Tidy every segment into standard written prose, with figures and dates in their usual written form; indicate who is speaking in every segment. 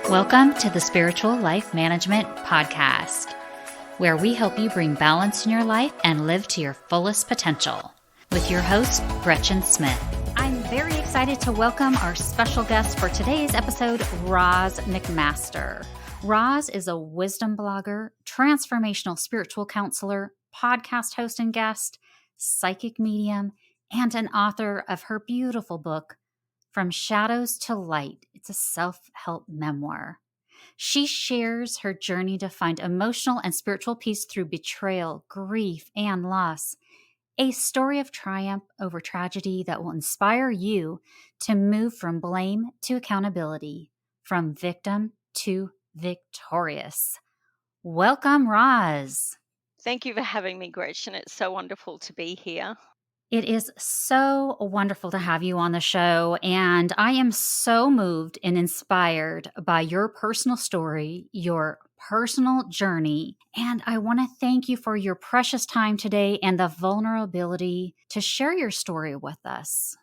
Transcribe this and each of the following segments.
Speaker 1: Welcome to the Spiritual Life Management Podcast, where we help you bring balance in your life and live to your fullest potential. With your host, Gretchen Smith. I'm very excited to welcome our special guest for today's episode, Ros McMaster. Ros is a wisdom blogger, transformational spiritual counselor, podcast host and guest, psychic medium, and an author of her beautiful book, From Shadows to Light. It's a self-help memoir. She shares her journey to find emotional and spiritual peace through betrayal, grief, and loss. A story of triumph over tragedy that will inspire you to move from blame to accountability, from victim to victorious. Welcome, Roz.
Speaker 2: Thank you for having me, Gretchen. It's so wonderful to be here.
Speaker 1: It is so wonderful to have you on the show, and I am so moved and inspired by your personal story, your personal journey, and I want to thank you for your precious time today and the vulnerability to share your story with us.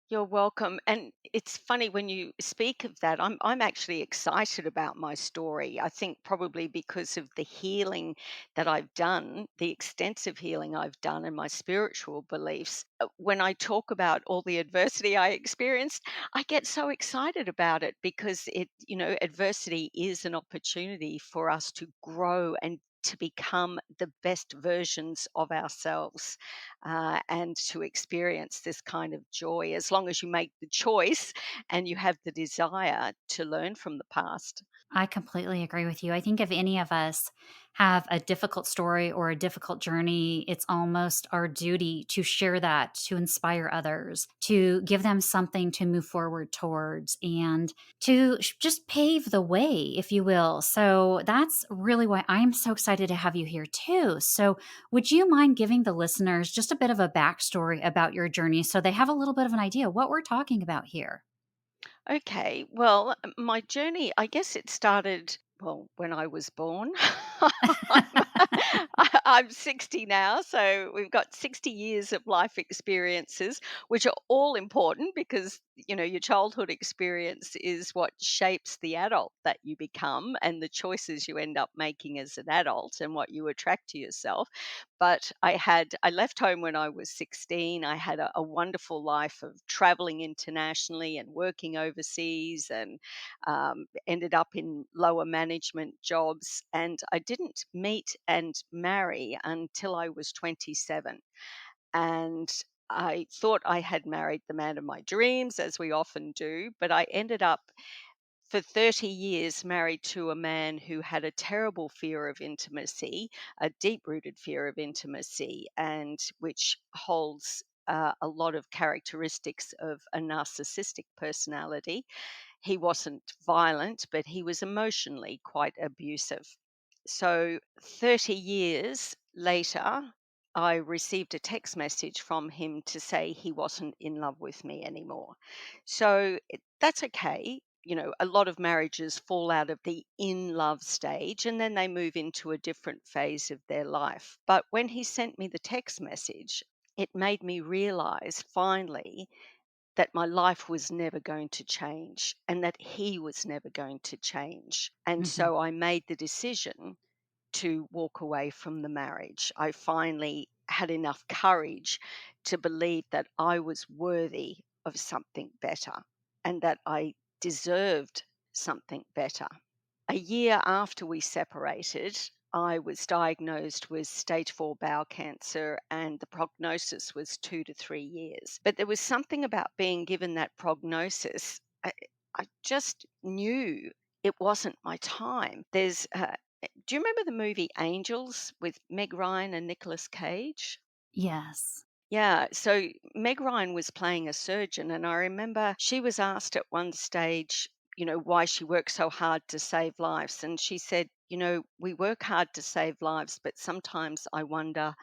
Speaker 2: You're welcome. And it's funny when you speak of that, I'm actually excited about my story. I think probably because of the healing that I've done, the extensive healing I've done and my spiritual beliefs. When I talk about all the adversity I experienced, I get so excited about it because adversity is an opportunity for us to grow and to become the best versions of ourselves and to experience this kind of joy as long as you make the choice and you have the desire to learn from the past.
Speaker 1: I completely agree with you. I think if any of us have a difficult story or a difficult journey, it's almost our duty to share that, to inspire others, to give them something to move forward towards, and to just pave the way, if you will. So that's really why I'm so excited to have you here, too. So, would you mind giving the listeners just a bit of a backstory about your journey so they have a little bit of an idea what we're talking about here?
Speaker 2: Okay, well, my journey, I guess it started, well, when I was born. I'm, I'm 60 now, so we've got 60 years of life experiences, which are all important because, your childhood experience is what shapes the adult that you become and the choices you end up making as an adult and what you attract to yourself. But I left home when I was 16. I had a wonderful life of traveling internationally and working overseas, and ended up in lower management jobs. And I didn't meet and marry until I was 27. And I thought I had married the man of my dreams, as we often do, but I ended up for 30 years married to a man who had a terrible fear of intimacy, a deep rooted fear of intimacy, and which holds a lot of characteristics of a narcissistic personality. He wasn't violent, but he was emotionally quite abusive. So 30 years later, I received a text message from him to say he wasn't in love with me anymore. So that's okay. A lot of marriages fall out of the in love stage and then they move into a different phase of their life. But when he sent me the text message, it made me realize finally that my life was never going to change and that he was never going to change. And
Speaker 1: Mhm.
Speaker 2: so I made the decision to walk away from the marriage. I finally had enough courage to believe that I was worthy of something better and that I deserved something better. A year after we separated, I was diagnosed with stage 4 bowel cancer, and the prognosis was 2 to 3 years. But there was something about being given that prognosis. I just knew it wasn't my time. Do you remember the movie Angels with Meg Ryan and Nicolas Cage?
Speaker 1: Yes.
Speaker 2: Yeah, so Meg Ryan was playing a surgeon, and I remember she was asked at one stage, why she works so hard to save lives. And she said, we work hard to save lives, but sometimes I wonder,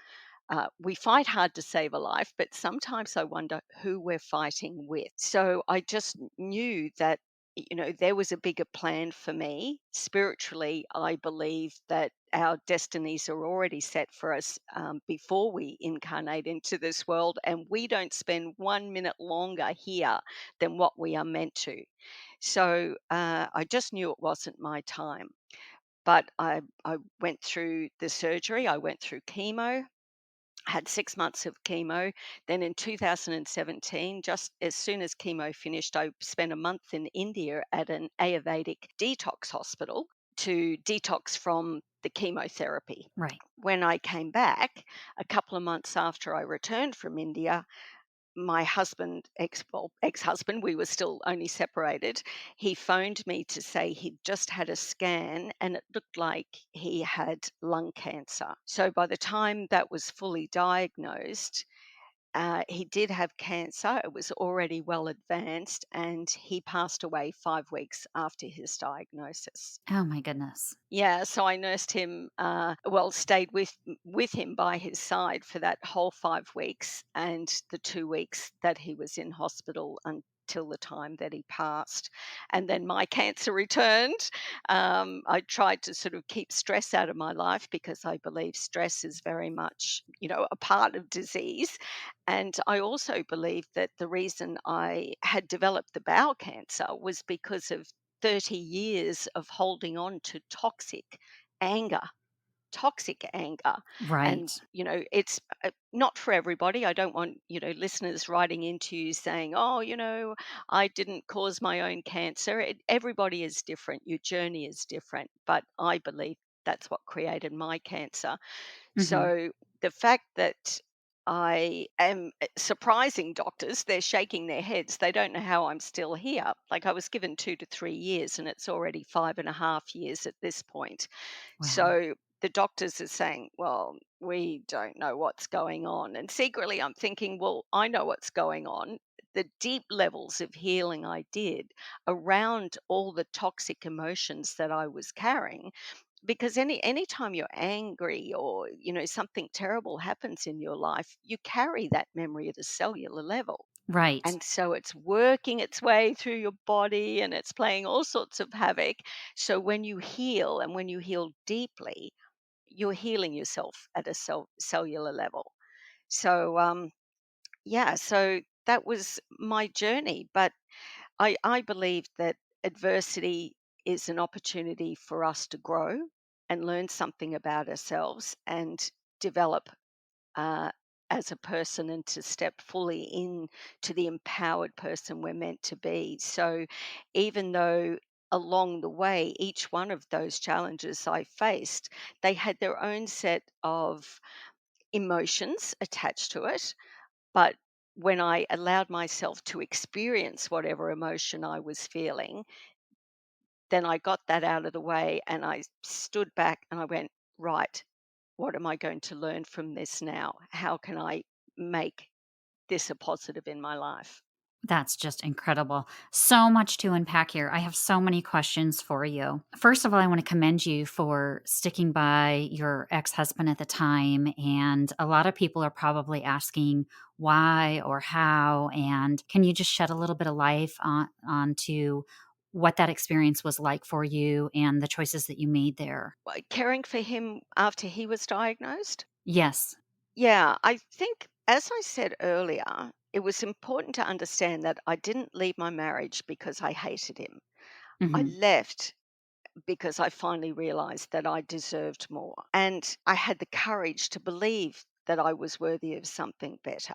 Speaker 2: we fight hard to save a life, but sometimes I wonder who we're fighting with. So I just knew that. there was a bigger plan for me. Spiritually, I believe that our destinies are already set for us before we incarnate into this world, and we don't spend 1 minute longer here than what we are meant to. So I just knew it wasn't my time. But I went through the surgery, I went through chemo, had 6 months of chemo. Then in 2017, just as soon as chemo finished, I spent a month in India at an Ayurvedic detox hospital to detox from the chemotherapy.
Speaker 1: Right.
Speaker 2: When I came back, a couple of months after I returned from India, my husband, ex-husband, we were still only separated. He phoned me to say he'd just had a scan and it looked like he had lung cancer. So by the time that was fully diagnosed, he did have cancer. It was already well advanced, and he passed away 5 weeks after his diagnosis.
Speaker 1: Oh my goodness.
Speaker 2: Yeah, so I nursed him, stayed with him by his side for that whole 5 weeks and the 2 weeks that he was in hospital until the time that he passed. And then my cancer returned. I tried to sort of keep stress out of my life because I believe stress is very much, a part of disease. And I also believe that the reason I had developed the bowel cancer was because of 30 years of holding on to anger, toxic anger. And,
Speaker 1: Right.
Speaker 2: it's not for everybody. I don't want, listeners writing into you saying, oh, I didn't cause my own cancer. Everybody is different. Your journey is different. But I believe that's what created my cancer.
Speaker 1: Hmm.
Speaker 2: So the fact that I am surprising doctors, they're shaking their heads. They don't know how I'm still here. Like I was given 2 to 3 years, and it's already 5.5 years at this point.
Speaker 1: Wow.
Speaker 2: So the doctors are saying, well, we don't know what's going on. And secretly, I'm thinking, well, I know what's going on. The deep levels of healing I did around all the toxic emotions that I was carrying, because anytime you're angry or something terrible happens in your life, you carry that memory at a cellular level,
Speaker 1: Right.
Speaker 2: and so it's working its way through your body and it's playing all sorts of havoc. So when you heal, and when you heal deeply, you're healing yourself at a cellular level. So yeah, so that was my journey. But I believe that adversity is an opportunity for us to grow and learn something about ourselves and develop uh, as a person, and to step fully in to the empowered person we're meant to be. So even though along the way, each one of those challenges I faced, they had their own set of emotions attached to it. But when I allowed myself to experience whatever emotion I was feeling, then I got that out of the way and I stood back and I went, right, what am I going to learn from this now? How can I make this a positive in my life?
Speaker 1: That's just incredible. So much to unpack here. I have so many questions for you. First of all, I want to commend you for sticking by your ex husband at the time. And a lot of people are probably asking why or how. And can you just shed a little bit of life onto what that experience was like for you and the choices that you made there?
Speaker 2: Caring for him after he was diagnosed?
Speaker 1: Yes.
Speaker 2: Yeah, I think, as I said earlier, it was important to understand that I didn't leave my marriage because I hated him. I
Speaker 1: Hmm.
Speaker 2: left because I finally realized that I deserved more. And I had the courage to believe that I was worthy of something better.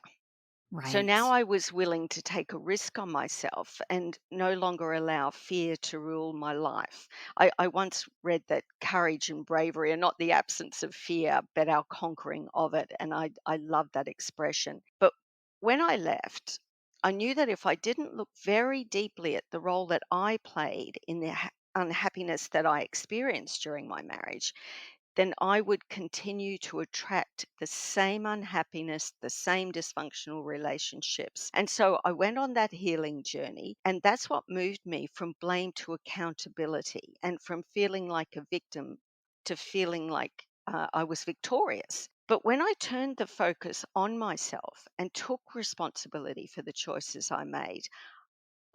Speaker 2: So now
Speaker 1: Right.
Speaker 2: I was willing to take a risk on myself and no longer allow fear to rule my life. I once read that courage and bravery are not the absence of fear, but our conquering of it. And I love that expression. But when I left, I knew that if I didn't look very deeply at the role that I played in the unhappiness that I experienced during my marriage, then I would continue to attract the same unhappiness, the same dysfunctional relationships. And so I went on that healing journey. And that's what moved me from blame to accountability, and from feeling like a victim to feeling like I was victorious. But when I turned the focus on myself and took responsibility for the choices I made,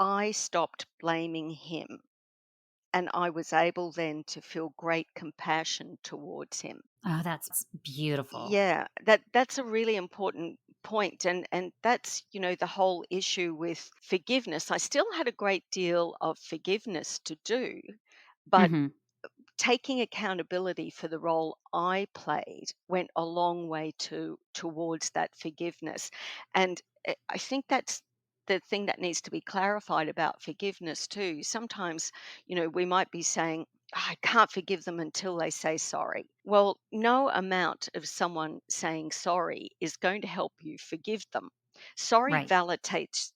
Speaker 2: I stopped blaming him, and I was able then to feel great compassion towards him.
Speaker 1: Oh, that's beautiful.
Speaker 2: Yeah, that's a really important point, and that's, the whole issue with forgiveness. I still had a great deal of forgiveness to do, but
Speaker 1: Mhm.
Speaker 2: taking accountability for the role I played went a long way towards that forgiveness. And I think that's the thing that needs to be clarified about forgiveness too. Sometimes, we might be saying, "Oh, I can't forgive them until they say sorry." Well, no amount of someone saying sorry is going to help you forgive them. Sorry
Speaker 1: Right.
Speaker 2: validates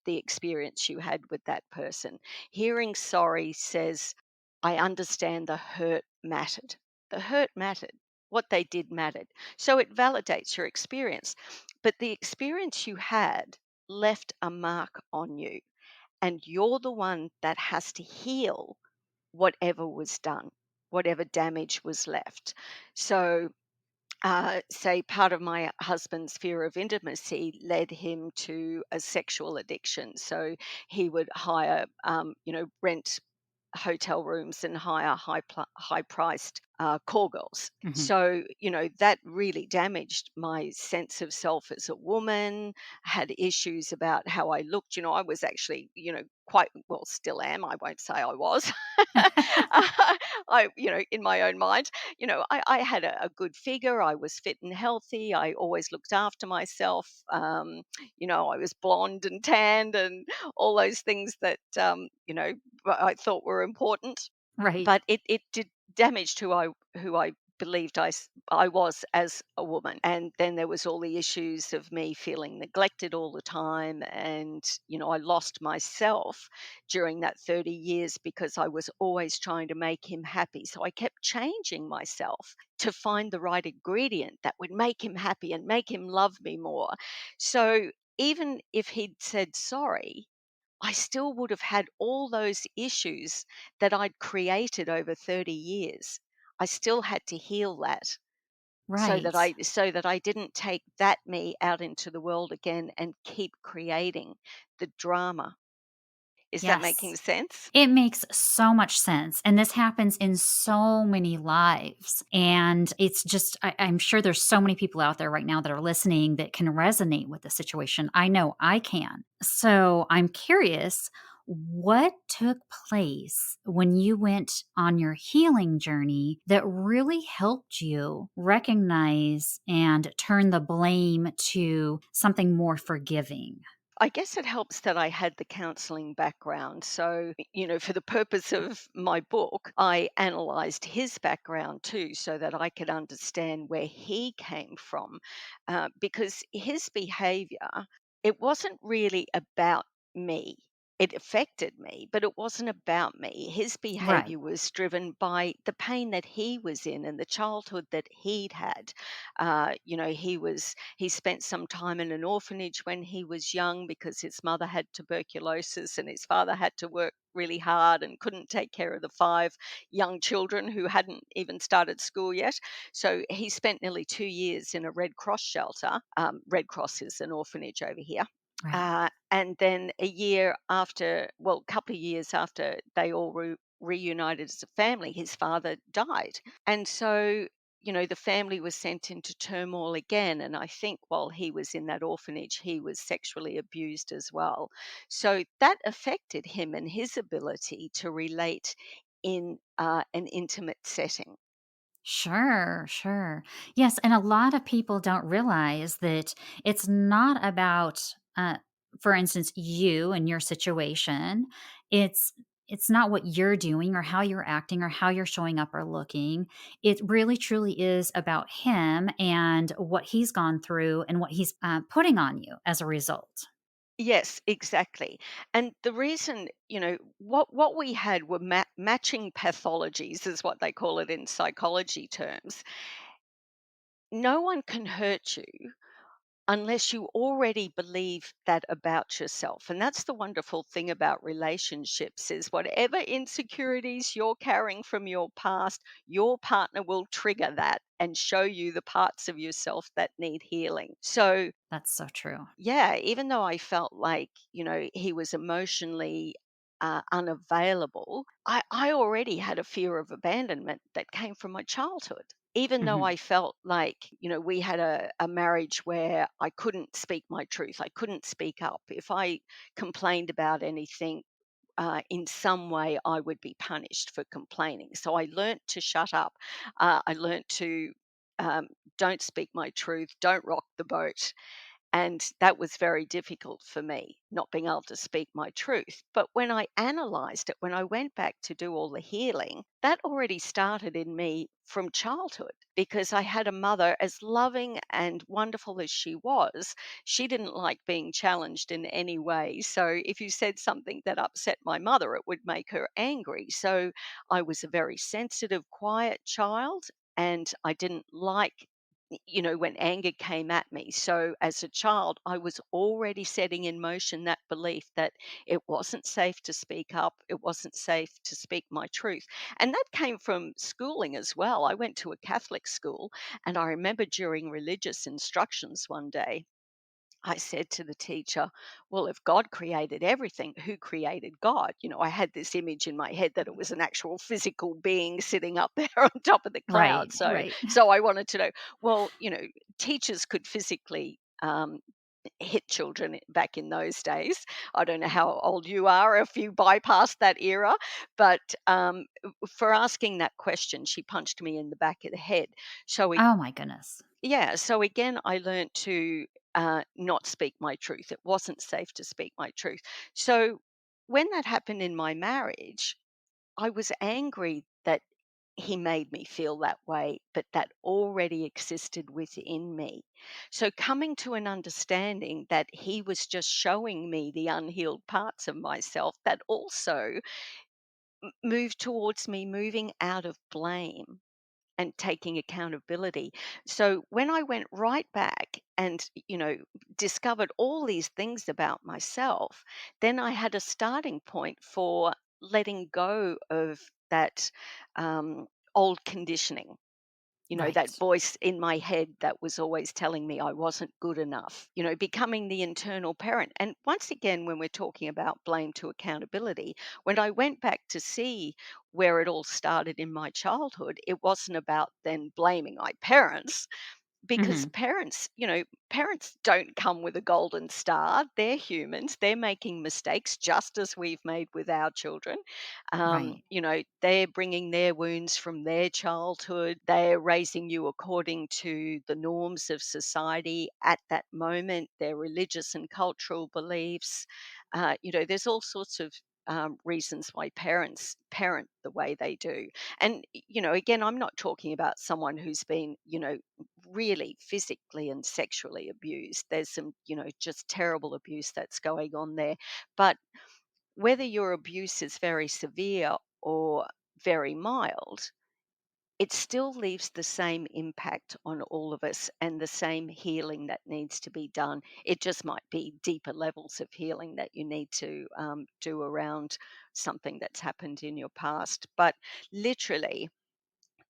Speaker 2: the experience you had with that person. Hearing sorry says, I understand the hurt mattered. The hurt mattered. What they did mattered. So it validates your experience. But the experience you had left a mark on you, and you're the one that has to heal whatever was done, whatever damage was left. So, say part of my husband's fear of intimacy led him to a sexual addiction. So he would hire, rent hotel rooms and hire high priced call girls.
Speaker 1: Mhm.
Speaker 2: So, that really damaged my sense of self as a woman. I had issues about how I looked. I was actually, quite well, still am. I won't say I was. In my own mind, I had a good figure. I was fit and healthy. I always looked after myself. I was blonde and tanned and all those things that, I thought were important,
Speaker 1: Right.
Speaker 2: but it did damage to who I believed I was as a woman. And then there was all the issues of me feeling neglected all the time, and I lost myself during that 30 years because I was always trying to make him happy. So I kept changing myself to find the right ingredient that would make him happy and make him love me more. So even if he'd said sorry, I still would have had all those issues that I'd created over 30 years. I still had to heal that
Speaker 1: Right.
Speaker 2: so that I didn't take that me out into the world again and keep creating the drama. Is that making
Speaker 1: Yes.
Speaker 2: sense?
Speaker 1: It makes so much sense. And this happens in so many lives. And it's just, I'm sure there's so many people out there right now that are listening that can resonate with the situation. I know I can. So I'm curious, what took place when you went on your healing journey that really helped you recognize and turn the blame to something more forgiving?
Speaker 2: I guess it helps that I had the counseling background. So, for the purpose of my book, I analyzed his background too so that I could understand where he came from. Because his behavior, it wasn't really about me. It affected me, but it wasn't about me. His
Speaker 1: Right.
Speaker 2: behavior was driven by the pain that he was in and the childhood that he'd had. He spent some time in an orphanage when he was young because his mother had tuberculosis and his father had to work really hard and couldn't take care of the five young children who hadn't even started school yet. So he spent nearly 2 years in a Red Cross shelter. Red Cross is an orphanage over here.
Speaker 1: Right.
Speaker 2: And then a year after, well, a couple of years after they all reunited as a family, his father died. And so, the family was sent into turmoil again. And I think while he was in that orphanage, he was sexually abused as well. So that affected him and his ability to relate in an intimate setting.
Speaker 1: Sure, sure. Yes, and a lot of people don't realize that it's not about, for instance, you and your situation. It's it's not what you're doing or how you're acting or how you're showing up or looking. It really truly is about him and what he's gone through and what he's putting on you as a result.
Speaker 2: Yes, exactly. And the reason, what we had were matching pathologies, is what they call it in psychology terms. No one can hurt you unless you already believe that about yourself. And that's the wonderful thing about relationships is whatever insecurities you're carrying from your past, your partner will trigger that and show you the parts of yourself that need healing. So,
Speaker 1: That's so true.
Speaker 2: yeah, even though I felt like, he was emotionally unavailable, I already had a fear of abandonment that came from my childhood. Even though
Speaker 1: Mhm.
Speaker 2: I felt like, we had a marriage where I couldn't speak my truth, I couldn't speak up. If I complained about anything, in some way, I would be punished for complaining. So I learnt to shut up. I learnt to um, don't speak my truth, don't rock the boat, and that was very difficult for me, not being able to speak my truth. But when I analyzed it, when I went back to do all the healing, that already started in me from childhood because I had a mother, as loving and wonderful as she was, she didn't like being challenged in any way. So if you said something that upset my mother, it would make her angry. So I was a very sensitive, quiet child. And I didn't like when anger came at me. So as a child, I was already setting in motion that belief that it wasn't safe to speak up, it wasn't safe to speak my truth. And that came from schooling as well. I went to a Catholic school, and I remember during religious instructions one day, I said to the teacher, "Well, if God created everything, who created God?" I had this image in my head that it was an actual physical being sitting up there on top of the
Speaker 1: Right,
Speaker 2: clouds. So,
Speaker 1: right.
Speaker 2: so I wanted to know. Well, teachers could physically hit children back in those days. I don't know how old you are, if you bypassed that era, but for asking that question, she punched me in the back of the head. So
Speaker 1: Oh my goodness.
Speaker 2: yeah, so again, I learned to not speak my truth. It wasn't safe to speak my truth. So when that happened in my marriage, I was angry that he made me feel that way, but that already existed within me. So coming to an understanding that he was just showing me the unhealed parts of myself that also moved towards me moving out of blame and taking accountability. So when I went right back and, discovered all these things about myself, then I had a starting point for letting go of that old conditioning. That
Speaker 1: Right.
Speaker 2: voice in my head that was always telling me I wasn't good enough, becoming the internal parent. And once again, when we're talking about blame to accountability, when I went back to see where it all started in my childhood, it wasn't about then blaming my parents, because
Speaker 1: Mhm.
Speaker 2: parents don't come with a golden star. They're humans. They're making mistakes just as we've made with our children.
Speaker 1: Right.
Speaker 2: They're bringing their wounds from their childhood. They're raising you according to the norms of society at that moment, their religious and cultural beliefs. There's all sorts of reasons why parents parent the way they do. And, again, I'm not talking about someone who's been, really physically and sexually abused. There's some, just terrible abuse that's going on there. But whether your abuse is very severe or very mild, it still leaves the same impact on all of us and the same healing that needs to be done. It just might be deeper levels of healing that you need to do around something that's happened in your past. But literally,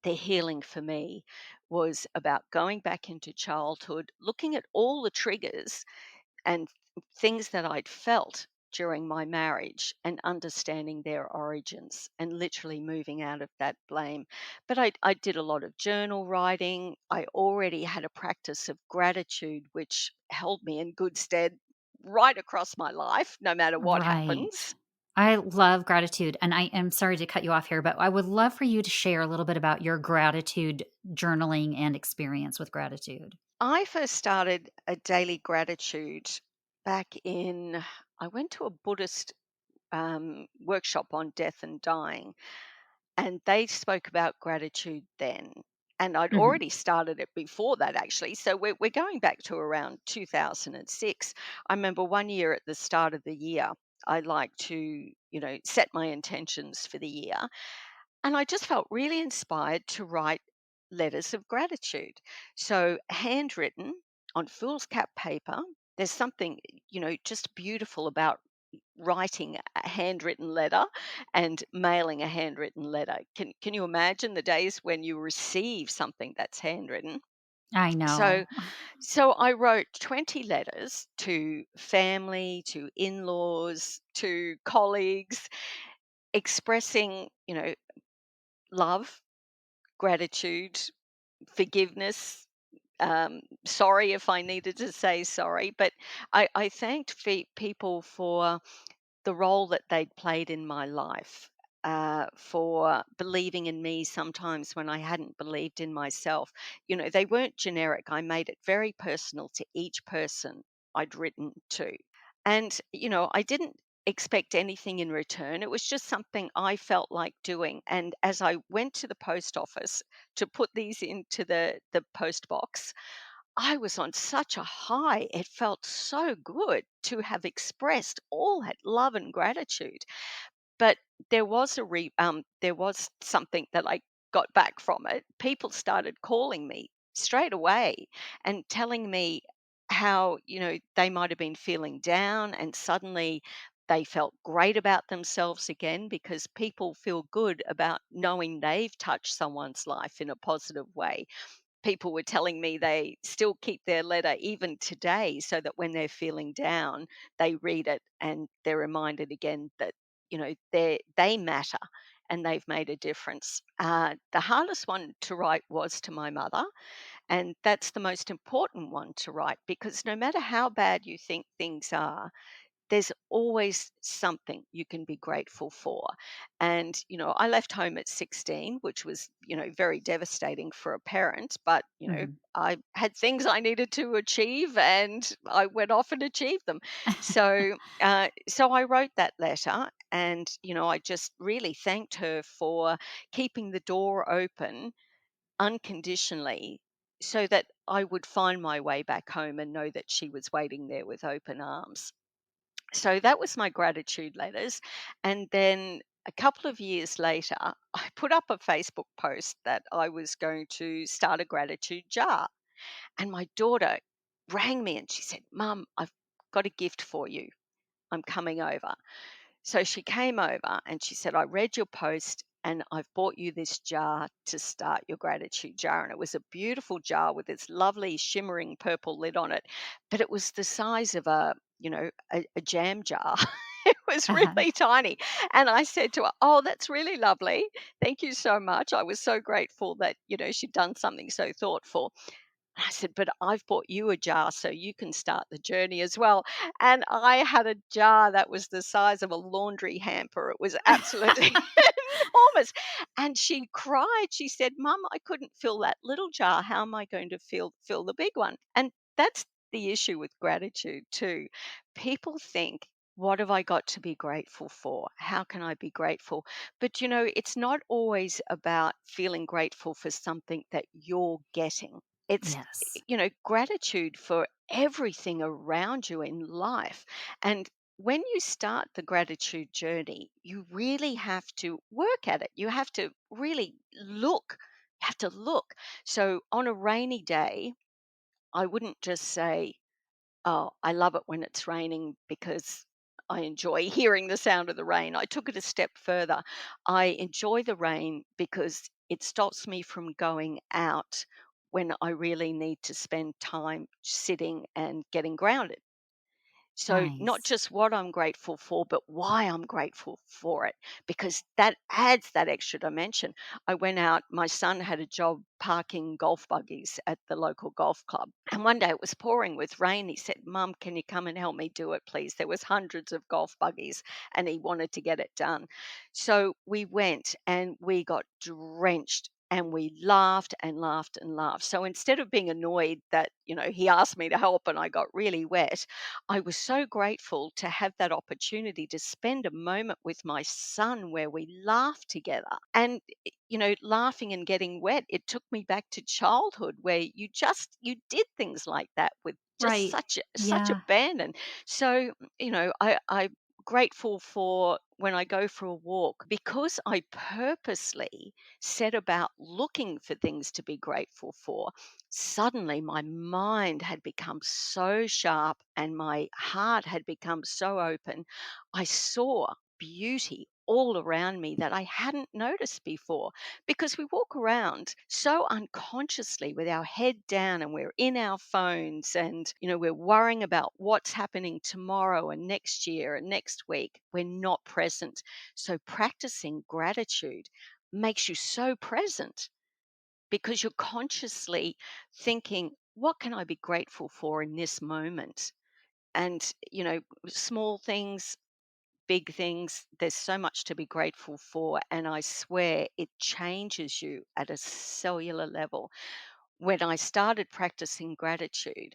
Speaker 2: the healing for me was about going back into childhood, looking at all the triggers and things that I'd felt during my marriage and understanding their origins and literally moving out of that blame. But I did a lot of journal writing. I already had a practice of gratitude, which held me in good stead right across my life, no matter what
Speaker 1: Right.
Speaker 2: happens.
Speaker 1: I love gratitude, and I am sorry to cut you off here, but I would love for you to share a little bit about your gratitude journaling and experience with gratitude.
Speaker 2: I first started a daily gratitude back in, I went to a Buddhist workshop on death and dying, and they spoke about gratitude then. And I'd
Speaker 1: Mhm.
Speaker 2: already started it before that, actually. So we're going back to around 2006. I remember one year at the start of the year, I like to, set my intentions for the year. And I just felt really inspired to write letters of gratitude. So handwritten, on foolscap paper. There's something, just beautiful about writing a handwritten letter and mailing a handwritten letter. Can you imagine the days when you receive something that's handwritten?
Speaker 1: I
Speaker 2: So
Speaker 1: know.
Speaker 2: so I wrote 20 letters to family, to in-laws, to colleagues, expressing, love, gratitude, forgiveness, sorry if I needed to say sorry, but I thanked people for the role that they'd played in my life, for believing in me sometimes when I hadn't believed in myself. They weren't generic. I made it very personal to each person I'd written to. And, I didn't expect anything in return. It was just something I felt like doing. And as I went to the post office to put these into the post box, I was on such a high. It felt so good to have expressed all that love and gratitude. But there was something that I got back from it. People started calling me straight away and telling me how, they might have been feeling down and suddenly they felt great about themselves again, because people feel good about knowing they've touched someone's life in a positive way. People were telling me they still keep their letter even today, so that when they're feeling down, they read it and they're reminded again that, they matter and they've made a difference. The hardest one to write was to my mother, and that's the most important one to write, because no matter how bad you think things are, there's always something you can be grateful for. And, I left home at 16, which was, very devastating for a parent, but,
Speaker 1: Mhm.
Speaker 2: I had things I needed to achieve and I went off and achieved them. So I wrote that letter and, I just really thanked her for keeping the door open unconditionally so that I would find my way back home and know that she was waiting there with open arms. So that was my gratitude letters. And then a couple of years later, I put up a Facebook post that I was going to start a gratitude jar. And my daughter rang me and she said, "Mum, I've got a gift for you. I'm coming over." So she came over and she said, "I read your post and I've bought you this jar to start your gratitude jar." And it was a beautiful jar with this lovely shimmering purple lid on it, but it was the size of a jam jar. It was
Speaker 1: Uh-huh.
Speaker 2: really tiny. And I said to her, "Oh, that's really lovely. Thank you so much." I was so grateful that, she'd done something so thoughtful. I said, "But I've bought you a jar so you can start the journey as well." And I had a jar that was the size of a laundry hamper. It was absolutely enormous. And she cried. She said, "Mum, I couldn't fill that little jar. How am I going to fill the big one?" And that's the issue with gratitude too. People think, what have I got to be grateful for? How can I be grateful? But it's not always about feeling grateful for something that you're getting. It's
Speaker 1: Yes.
Speaker 2: gratitude for everything around you in life. And when you start the gratitude journey, you really have to work at it. You have to really look. You have to look. So on a rainy day, I wouldn't just say, "Oh, I love it when it's raining because I enjoy hearing the sound of the rain." I took it a step further. I enjoy the rain because it stops me from going out when I really need to spend time sitting and getting grounded. So, not
Speaker 1: Nice.
Speaker 2: just what I'm grateful for, but why I'm grateful for it, because that adds that extra dimension. I went out, my son had a job parking golf buggies at the local golf club. And one day it was pouring with rain. He said, "Mum, can you come and help me do it, please?" There was hundreds of golf buggies and he wanted to get it done. So we went and we got drenched and we laughed and laughed and laughed. So instead of being annoyed that, he asked me to help and I got really wet, I was so grateful to have that opportunity to spend a moment with my son where we laughed together. And laughing and getting wet, it took me back to childhood where you did things like that with just
Speaker 1: Right.
Speaker 2: such
Speaker 1: Yeah.
Speaker 2: abandon. So, I'm grateful for when I go for a walk because I purposely set about looking for things to be grateful for. Suddenly, my mind had become so sharp and my heart had become so open. I saw beauty all around me that I hadn't noticed before because we walk around so unconsciously with our head down and we're in our phones and we're worrying about what's happening tomorrow and next year and next week. We're not present. So practicing gratitude makes you so present because you're consciously thinking, what can I be grateful for in this moment? And small things, big things, there's so much to be grateful for, and I swear it changes you at a cellular level. When I started practicing gratitude,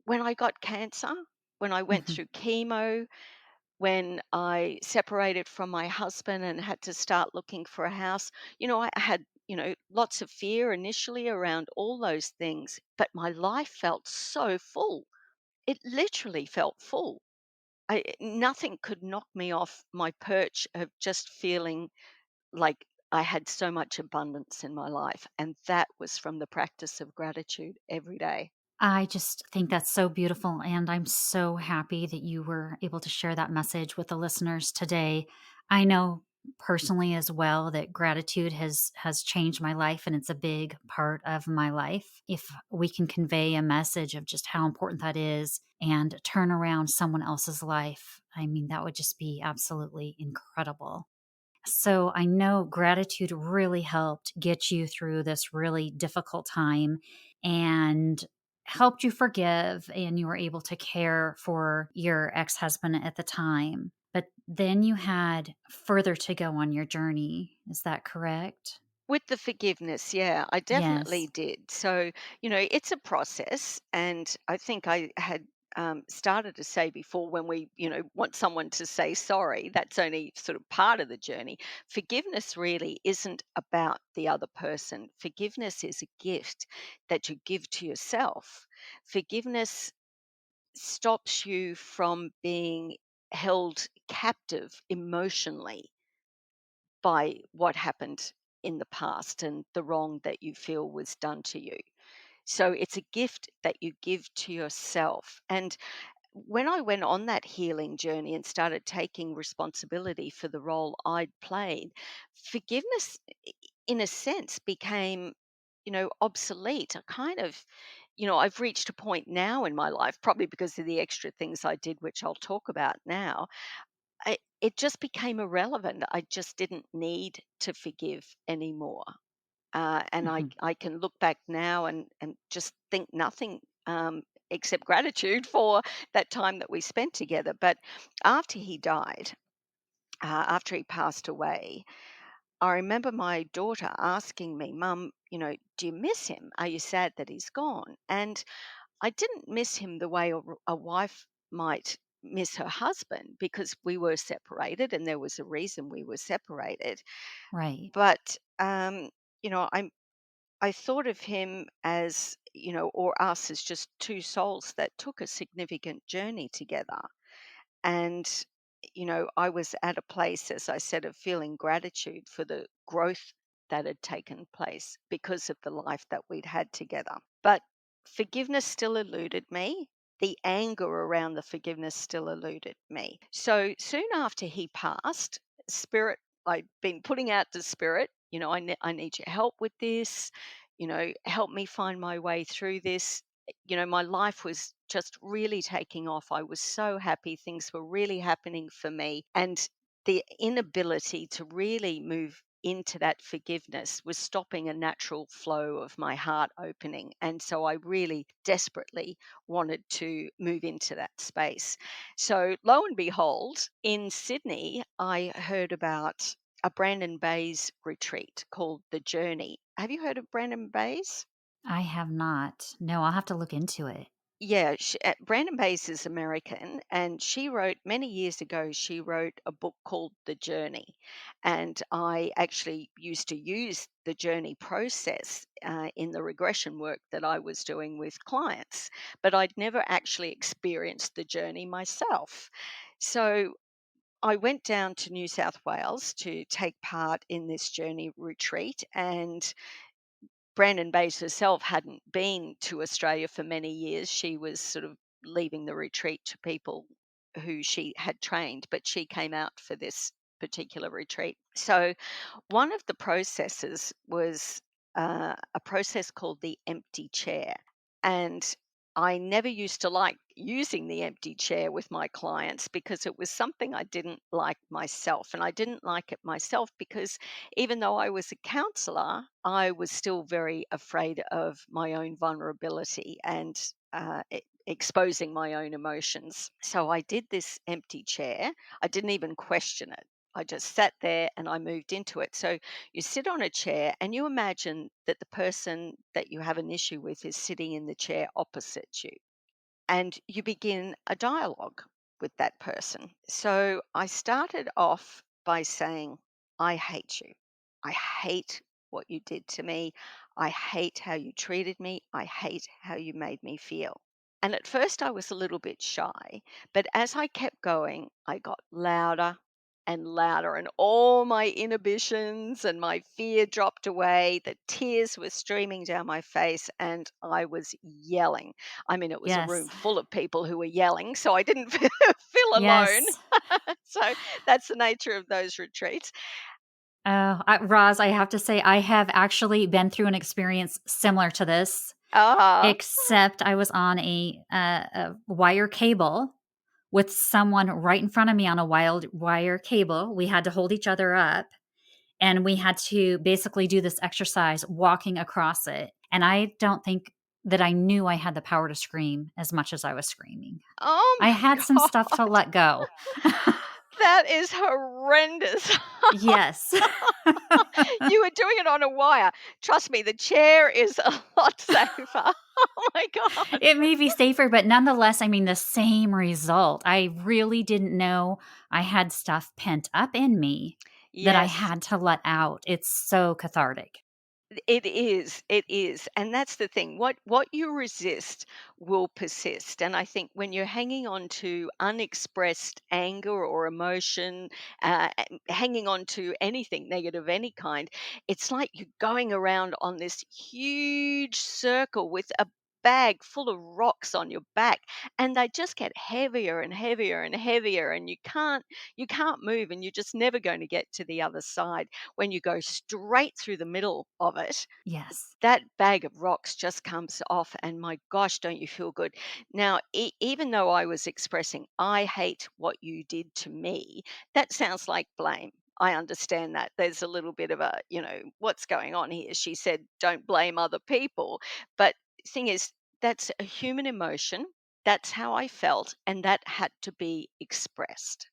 Speaker 2: when I got cancer, when I went
Speaker 1: Mhm.
Speaker 2: through chemo, when I separated from my husband and had to start looking for a house, I had, lots of fear initially around all those things, but my life felt so full. It literally felt full. Nothing could knock me off my perch of just feeling like I had so much abundance in my life. And that was from the practice of gratitude every day.
Speaker 1: I just think that's so beautiful, and I'm so happy that you were able to share that message with the listeners today. I know personally as well that gratitude has changed my life, and it's a big part of my life. If we can convey a message of just how important that is and turn around someone else's life, I mean, that would just be absolutely incredible. So I know gratitude really helped get you through this really difficult time and helped you forgive, and you were able to care for your ex-husband at the time. But then you had further to go on your journey. Is that correct?
Speaker 2: With the forgiveness, yeah, I definitely
Speaker 1: Yes.
Speaker 2: did. So, it's a process. And I think I had started to say before when we, want someone to say sorry, that's only sort of part of the journey. Forgiveness really isn't about the other person. Forgiveness is a gift that you give to yourself. Forgiveness stops you from being held captive emotionally by what happened in the past and the wrong that you feel was done to you. So it's a gift that you give to yourself. And when I went on that healing journey and started taking responsibility for the role I'd played, forgiveness, in a sense, became, obsolete. I kind of, I've reached a point now in my life, probably because of the extra things I did, which I'll talk about now. It just became irrelevant. I just didn't need to forgive anymore. And I,
Speaker 1: Mhm.
Speaker 2: I can look back now and just think nothing except gratitude for that time that we spent together. But after he died, after he passed away, I remember my daughter asking me, Mum, do you miss him? Are you sad that he's gone? And I didn't miss him the way a wife might miss her husband because we were separated and there was a reason we were separated.
Speaker 1: Right.
Speaker 2: But I thought of him as, or us as just two souls that took a significant journey together. And, I was at a place, as I said, of feeling gratitude for the growth that had taken place because of the life that we'd had together. But forgiveness still eluded me. The anger around the forgiveness still eluded me. So soon after he passed, spirit, I'd been putting out to spirit, I need your help with this, help me find my way through this. My life was just really taking off. I was so happy. Things were really happening for me. And the inability to really move into that forgiveness was stopping a natural flow of my heart opening. And so I really desperately wanted to move into that space. So lo and behold, in Sydney, I heard about a Brandon Bayes retreat called The Journey. Have you heard of Brandon Bayes?
Speaker 1: I have not. No, I'll have to look into it.
Speaker 2: Yeah, Brandon Bayes is American, and she wrote many years ago. She wrote a book called The Journey, and I actually used to use the journey process in the regression work that I was doing with clients, but I'd never actually experienced the journey myself. So I went down to New South Wales to take part in this journey retreat, and Brandon Bays herself hadn't been to Australia for many years. She was sort of leaving the retreat to people who she had trained, but she came out for this particular retreat. So one of the processes was a process called the empty chair. And I never used to like using the empty chair with my clients because it was something I didn't like myself. And I didn't like it myself because even though I was a counselor, I was still very afraid of my own vulnerability and exposing my own emotions. So I did this empty chair. I didn't even question it. I just sat there and I moved into it. So you sit on a chair and you imagine that the person that you have an issue with is sitting in the chair opposite you, and you begin a dialogue with that person. So I started off by saying, I hate you. I hate what you did to me. I hate how you treated me. I hate how you made me feel. And at first, I was a little bit shy, but as I kept going, I got louder and louder, and all my inhibitions and my fear dropped away. The tears were streaming down my face, and I was yelling. I mean, it was a room
Speaker 1: Yes.
Speaker 2: full of people who were yelling, so I didn't feel alone.
Speaker 1: Yes.
Speaker 2: So that's the nature of those retreats.
Speaker 1: Roz, I have to say, I have actually been through an experience similar to this,
Speaker 2: Ah,
Speaker 1: except I was on a wire cable with someone right in front of me on a wild wire cable. We had to hold each other up and we had to basically do this exercise walking across it. And I don't think that I knew I had the power to scream as much as I was screaming.
Speaker 2: oh
Speaker 1: I
Speaker 2: my
Speaker 1: had some stuff to
Speaker 2: God.
Speaker 1: let go.
Speaker 2: That is horrendous.
Speaker 1: Yes.
Speaker 2: You were doing it on a wire. Trust me, the chair is a lot safer. Oh my God.
Speaker 1: It may be safer, but nonetheless, I mean, the same result. I really didn't know I had stuff pent up in me that I
Speaker 2: Yes.
Speaker 1: had to let out. It's so cathartic.
Speaker 2: It is, and that's the thing. What you resist will persist, and I think when you're hanging on to unexpressed anger or emotion, hanging on to anything negative of any kind, it's like you're going around on this huge circle with a bag full of rocks on your back, and they just get heavier and heavier and heavier, and you can't move, and you're just never going to get to the other side. When you go straight through the middle of it,
Speaker 1: Yes.
Speaker 2: that bag of rocks just comes off, and my gosh, don't you feel good? Now, even though I was expressing, I hate what you did to me, that sounds like blame. I understand that. There's a little bit of a, what's going on here? She said, don't blame other people. But thing is, that's a human emotion. That's how I felt, and that had to be expressed.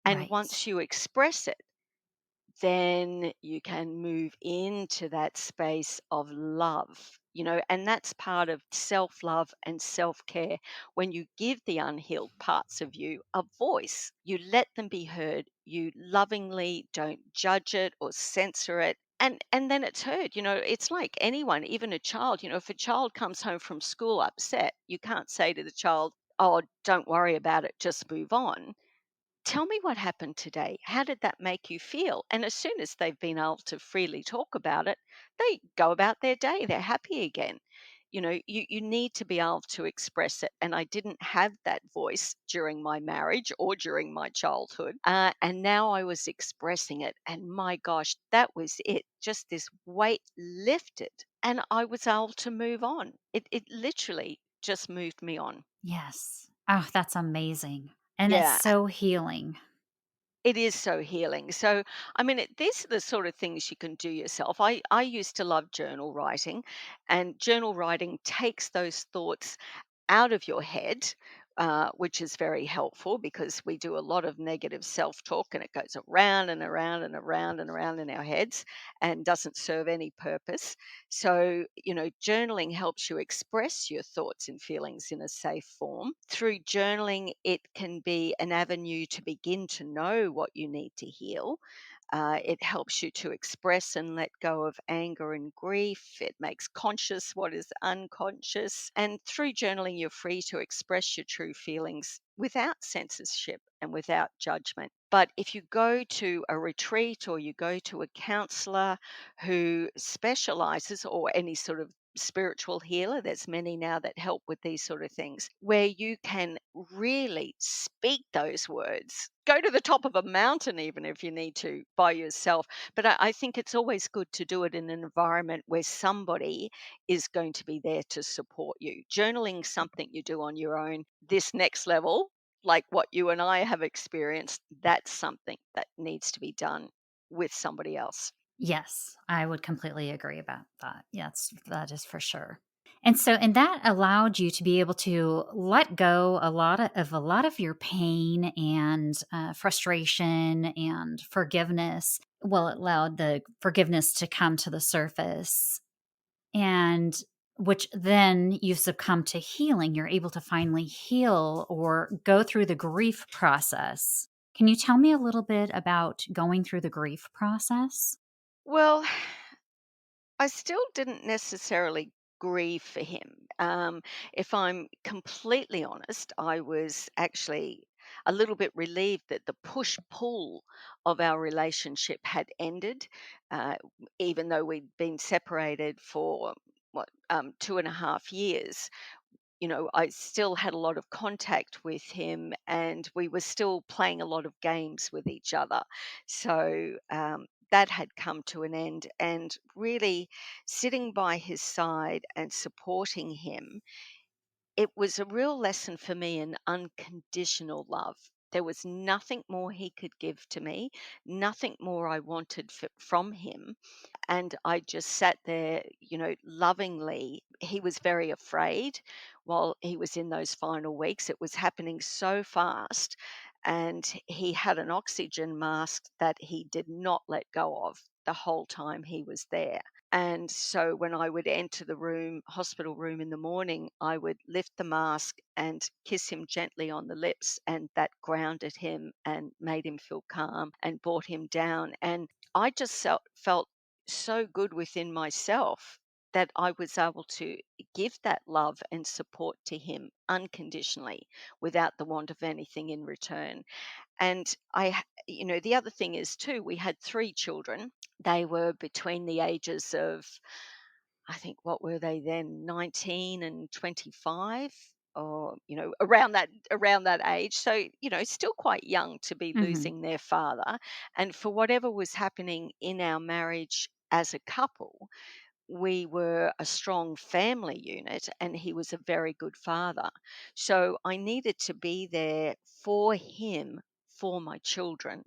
Speaker 2: And
Speaker 1: Right.
Speaker 2: once you express it, then you can move into that space of love, and that's part of self love and self care. When you give the unhealed parts of you a voice, you let them be heard, you lovingly don't judge it or censor it. And then it's heard. It's like anyone, even a child. If a child comes home from school upset, you can't say to the child, oh, don't worry about it, just move on. Tell me what happened today. How did that make you feel? And as soon as they've been able to freely talk about it, they go about their day. They're happy again. You need to be able to express it. And I didn't have that voice during my marriage or during my childhood. And now I was expressing it. And my gosh, that was it. Just this weight lifted. And I was able to move on. It literally just moved me on.
Speaker 1: Yes. Oh, that's amazing. And it's
Speaker 2: Yeah.
Speaker 1: so healing.
Speaker 2: It is so healing. So, I mean, these are the sort of things you can do yourself. I used to love journal writing, and journal writing takes those thoughts out of your head, which is very helpful because we do a lot of negative self talk and it goes around and around and around and around in our heads and doesn't serve any purpose. So, journaling helps you express your thoughts and feelings in a safe form. Through journaling, it can be an avenue to begin to know what you need to heal. It helps you to express and let go of anger and grief. It makes conscious what is unconscious. And through journaling, you're free to express your true feelings without censorship and without judgment. But if you go to a retreat or you go to a counselor who specializes, or any sort of spiritual healer, there's many now that help with these sort of things, where you can really speak those words. Go to the top of a mountain, even if you need to, by yourself. But I think it's always good to do it in an environment where somebody is going to be there to support you. Journaling something you do on your own, this next level, like what you and I have experienced, that's something that needs to be done with somebody else.
Speaker 1: Yes, I would completely agree about that. Yes, that is for sure. And that allowed you to be able to let go a lot of your pain and frustration and forgiveness. Well, it allowed the forgiveness to come to the surface, and which then you succumb to healing. You're able to finally heal or go through the grief process. Can you tell me a little bit about going through the grief process?
Speaker 2: Well, I still didn't necessarily grieve for him. If I'm completely honest, I was actually a little bit relieved that the push pull of our relationship had ended, uh, even though we'd been separated for 2.5 years. I still had a lot of contact with him, and we were still playing a lot of games with each other. So that had come to an end, and really sitting by his side and supporting him, it was a real lesson for me in unconditional love. There was nothing more he could give to me, nothing more I wanted from him, and I just sat there, lovingly. He was very afraid while he was in those final weeks. It was happening so fast. And he had an oxygen mask that he did not let go of the whole time he was there. And so when I would enter the hospital room in the morning, I would lift the mask and kiss him gently on the lips. And that grounded him and made him feel calm and brought him down. And I just felt so good within myself that I was able to give that love and support to him unconditionally without the want of anything in return. And the other thing is too, we had three children. They were between the ages of, I think, what were they then, 19 and 25, or around that age. So, still quite young to be
Speaker 1: Mhm.
Speaker 2: losing their father. And for whatever was happening in our marriage as a couple, we were a strong family unit, and he was a very good father. So I needed to be there for him, for my children,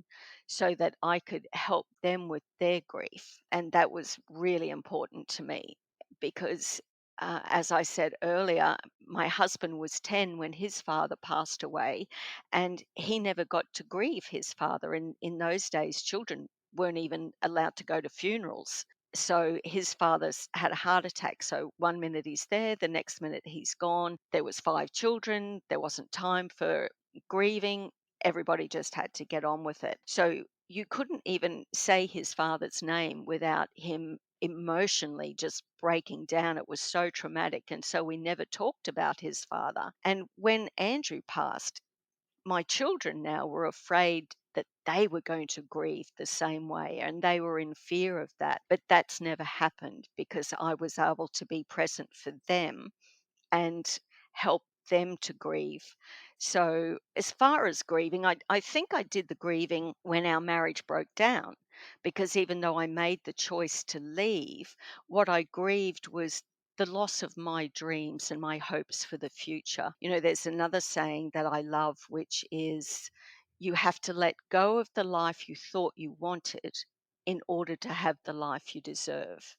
Speaker 2: so that I could help them with their grief. And that was really important to me because, as I said earlier, my husband was 10 when his father passed away, and he never got to grieve his father. In those days, children weren't even allowed to go to funerals. So his father's had a heart attack. So one minute he's there, the next minute he's gone. There was five children. There wasn't time for grieving. Everybody just had to get on with it. So you couldn't even say his father's name without him emotionally just breaking down. It was so traumatic. And so we never talked about his father. And when Andrew passed, my children now were afraid that they were going to grieve the same way, and they were in fear of that. But that's never happened because I was able to be present for them and help them to grieve. So, as far as grieving, I think I did the grieving when our marriage broke down, because even though I made the choice to leave, what I grieved was the loss of my dreams and my hopes for the future. There's another saying that I love, which is, you have to let go of the life you thought you wanted in order to have the life you deserve.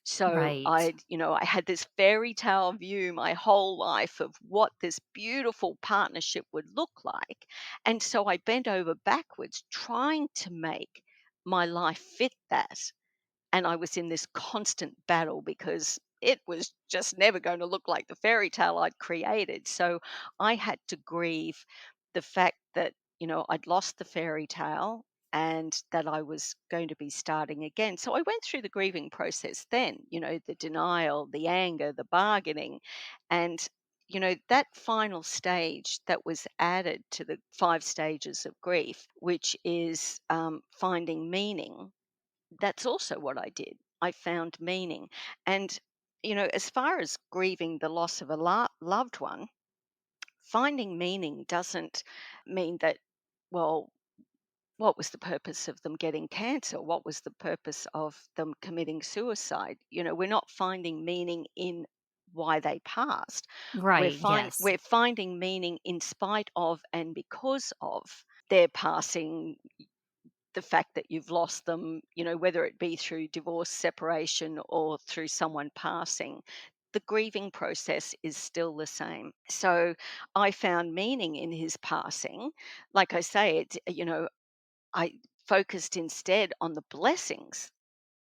Speaker 2: So
Speaker 1: Right.
Speaker 2: I had this fairy tale view my whole life of what this beautiful partnership would look like. And so I bent over backwards trying to make my life fit that. And I was in this constant battle because it was just never going to look like the fairy tale I'd created. So I had to grieve the fact that, I'd lost the fairy tale. and that I was going to be starting again. So I went through the grieving process then, the denial, the anger, the bargaining. And, that final stage that was added to the 5 stages of grief, which is finding meaning, that's also what I did. I found meaning. And, as far as grieving the loss of a loved one, finding meaning doesn't mean that, well, what was the purpose of them getting cancer? What was the purpose of them committing suicide? We're not finding meaning in why they passed. We're
Speaker 1: Right. Yes.
Speaker 2: we're finding meaning in spite of and because of their passing, the fact that you've lost them, whether it be through divorce, separation, or through someone passing. The grieving process is still the same. So I found meaning in his passing. Like I say, I focused instead on the blessings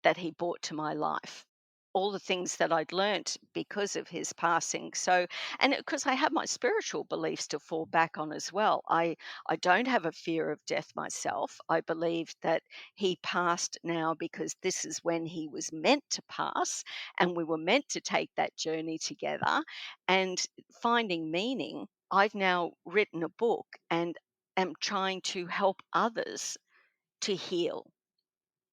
Speaker 2: that he brought to my life, all the things that I'd learnt because of his passing. So, and because I have my spiritual beliefs to fall back on as well. I don't have a fear of death myself. I believe that he passed now because this is when he was meant to pass, and we were meant to take that journey together. And finding meaning, I've now written a book and am trying to help others to heal.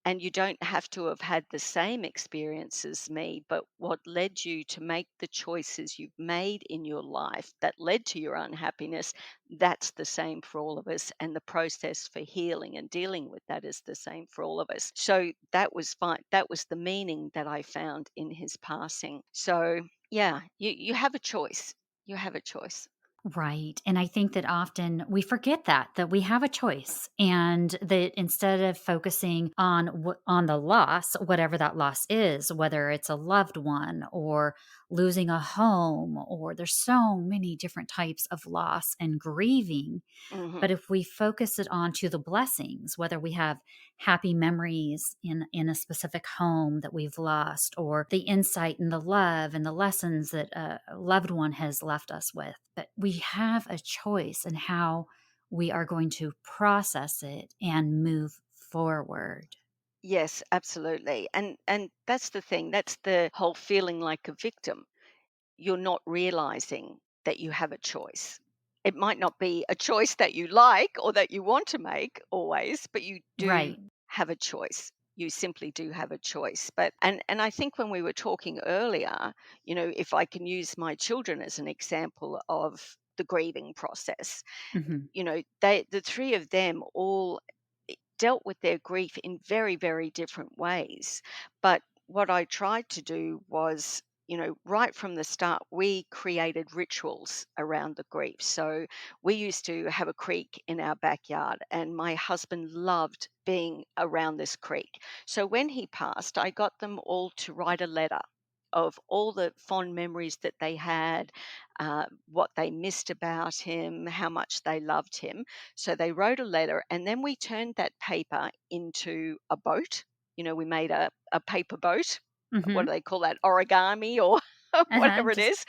Speaker 2: And you don't have to have had the same experience as me, but what led you to make the choices you've made in your life that led to your unhappiness, that's the same for all of us. And the process for healing and dealing with that is the same for all of us. So that was fine. That was the meaning that I found in his passing. So, yeah, you have a choice. You have a choice.
Speaker 1: Right. And I think that often we forget that we have a choice, and that instead of focusing on on the loss, whatever that loss is, whether it's a loved one or losing a home, or there's so many different types of loss and grieving.
Speaker 2: Hmm.
Speaker 1: But if we focus it onto the blessings, whether we have happy memories in a specific home that we've lost, or the insight and the love and the lessons that a loved one has left us with, but we have a choice in how we are going to process it and move forward.
Speaker 2: Yes, absolutely. And that's the thing. That's the whole feeling like a victim. You're not realizing that you have a choice. It might not be a choice that you like or that you want to make always, but you do
Speaker 1: Right.
Speaker 2: have a choice. You simply do have a choice. But I think when we were talking earlier, if I can use my children as an example of the grieving process,
Speaker 1: Hmm.
Speaker 2: the three of them all dealt with their grief in very, very different ways. But what I tried to do was, right from the start, we created rituals around the grief. So we used to have a creek in our backyard, and my husband loved being around this creek. So when he passed, I got them all to write a letter of all the fond memories that they had, what they missed about him, how much they loved him. So they wrote a letter, and then we turned that paper into a boat. We made a paper boat. What
Speaker 1: Hmm.
Speaker 2: do they call that? Origami or whatever it
Speaker 1: Just
Speaker 2: is.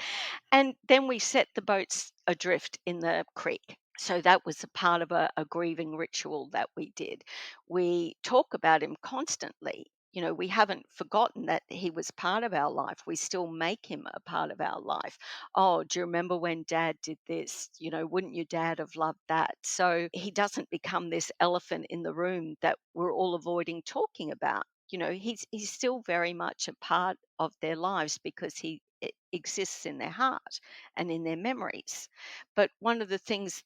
Speaker 2: And then we set the boats adrift in the creek. So that was a part of a grieving ritual that we did. We talk about him constantly. We haven't forgotten that he was part of our life. We still make him a part of our life. Oh, do you remember when dad did this? Wouldn't your dad have loved that? So he doesn't become this elephant in the room that we're all avoiding talking about. He's still very much a part of their lives because he exists in their heart and in their memories. But one of the things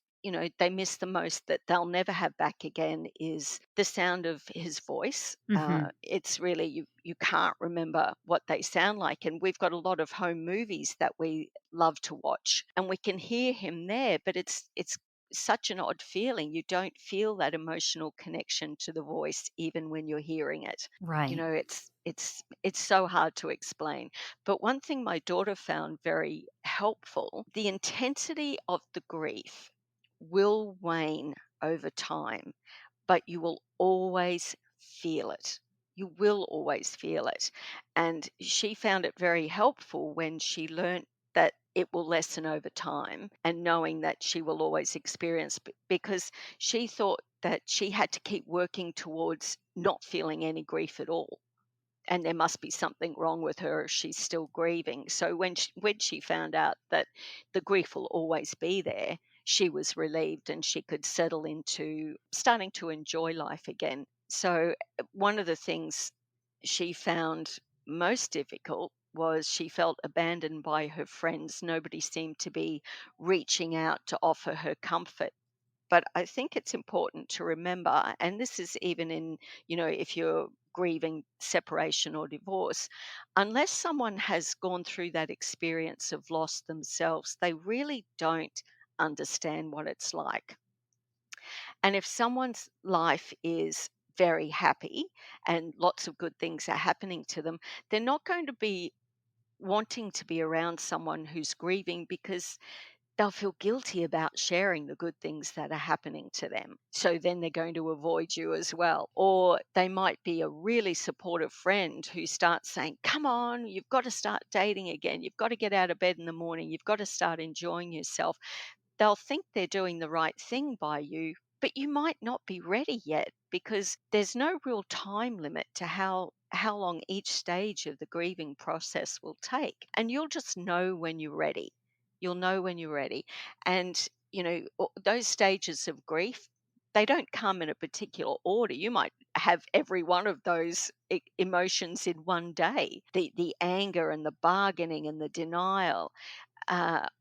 Speaker 2: they miss the most that they'll never have back again is the sound of his voice.
Speaker 1: hmm.
Speaker 2: It's really you can't remember what they sound like, and we've got a lot of home movies that we love to watch, and we can hear him there, but it's such an odd feeling. You don't feel that emotional connection to the voice even when you're hearing it.
Speaker 1: Right.
Speaker 2: It's so hard to explain. But one thing my daughter found very helpful, the intensity of the grief will wane over time, but you will always feel it. You will always feel it. And she found it very helpful when she learnt that it will lessen over time, and knowing that she will always experience, because she thought that she had to keep working towards not feeling any grief at all, and there must be something wrong with her if she's still grieving. So when she found out that the grief will always be there, she was relieved and she could settle into starting to enjoy life again. So one of the things she found most difficult was she felt abandoned by her friends. Nobody seemed to be reaching out to offer her comfort. But I think it's important to remember, and this is even in, if you're grieving separation or divorce, unless someone has gone through that experience of loss themselves, they really don't understand what it's like. And if someone's life is very happy and lots of good things are happening to them, they're not going to be wanting to be around someone who's grieving, because they'll feel guilty about sharing the good things that are happening to them. So then they're going to avoid you as well. Or they might be a really supportive friend who starts saying, "Come on, you've got to start dating again. You've got to get out of bed in the morning. You've got to start enjoying yourself." They'll think they're doing the right thing by you, but you might not be ready yet, because there's no real time limit to how long each stage of the grieving process will take. And you'll just know when you're ready. You'll know when you're ready. And, those stages of grief, they don't come in a particular order. You might have every one of those emotions in one day. The anger and the bargaining and the denial,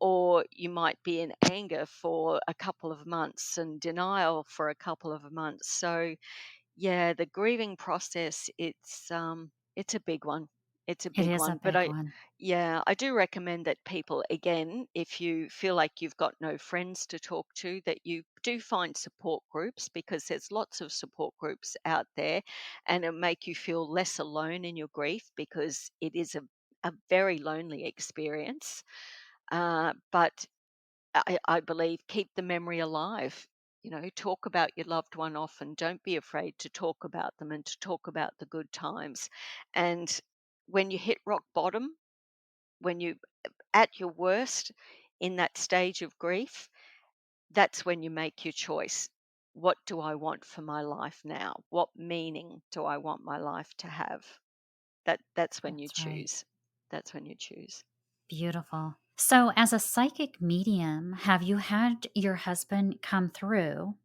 Speaker 2: or you might be in anger for a couple of months and denial for a couple of months. So yeah, the grieving process, it's a big one. It's a
Speaker 1: It
Speaker 2: big
Speaker 1: is a
Speaker 2: one. But
Speaker 1: big one.
Speaker 2: I do recommend that people, again, if you feel like you've got no friends to talk to, that you do find support groups, because there's lots of support groups out there, and it'll make you feel less alone in your grief, because it is a very lonely experience. But I believe, keep the memory alive. Talk about your loved one often. Don't be afraid to talk about them and to talk about the good times. And when you hit rock bottom, when you at your worst in that stage of grief, that's when you make your choice. What do I want for my life now? What meaning do I want my life to have? That's when you
Speaker 1: That's right.
Speaker 2: choose. That's when you choose.
Speaker 1: Beautiful. So, as a psychic medium, have you had your husband come through?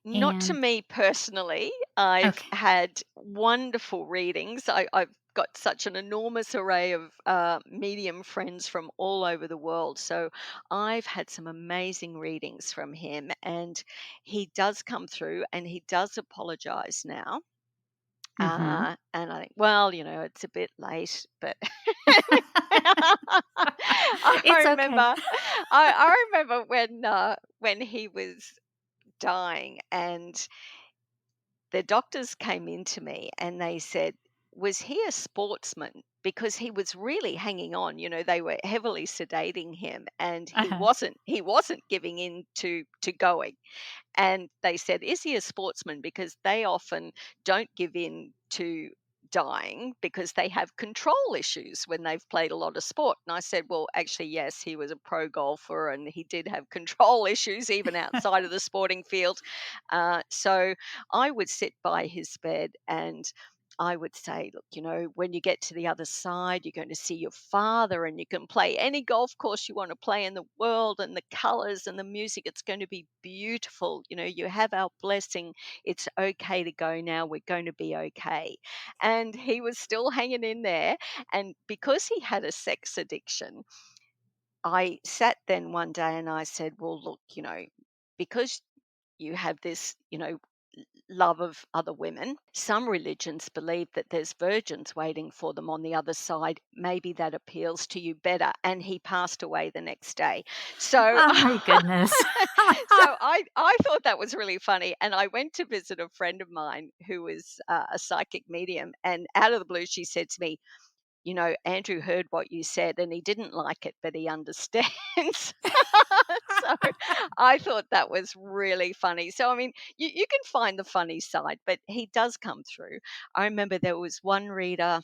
Speaker 2: Not to
Speaker 1: And
Speaker 2: me personally. I've
Speaker 1: okay.
Speaker 2: had wonderful readings. I've got such an enormous array of medium friends from all over the world. So I've had some amazing readings from him, and he does come through and he does apologize now.
Speaker 1: Mhm.
Speaker 2: And I think, well, it's a bit late, but I
Speaker 1: It's
Speaker 2: remember,
Speaker 1: okay.
Speaker 2: I remember when he was dying, and the doctors came in to me and they said, "Was he a sportsman?" Because he was really hanging on. They were heavily sedating him, and he
Speaker 1: Uh-huh.
Speaker 2: wasn't giving in to going. And they said, "Is he a sportsman?" Because they often don't give in to dying, because they have control issues when they've played a lot of sport. And I said, "Well, actually, yes, he was a pro golfer and he did have control issues even outside of the sporting field." So I would sit by his bed and I would say, "Look, when you get to the other side, you're going to see your father, and you can play any golf course you want to play in the world, and the colors and the music, it's going to be beautiful. You have our blessing. It's okay to go now. We're going to be okay." And he was still hanging in there. And because he had a sex addiction, I sat then one day and I said, "Well, look, because you have this, love of other women. Some religions believe that there's virgins waiting for them on the other side. Maybe that appeals to you better." And he passed away the next day. So
Speaker 1: Oh my goodness.
Speaker 2: so I thought that was really funny. And I went to visit a friend of mine who is a psychic medium. And out of the blue, she said to me, "Andrew heard what you said and he didn't like it, but he understands." So I thought that was really funny. So, I mean, you can find the funny side, but he does come through. I remember there was one reader,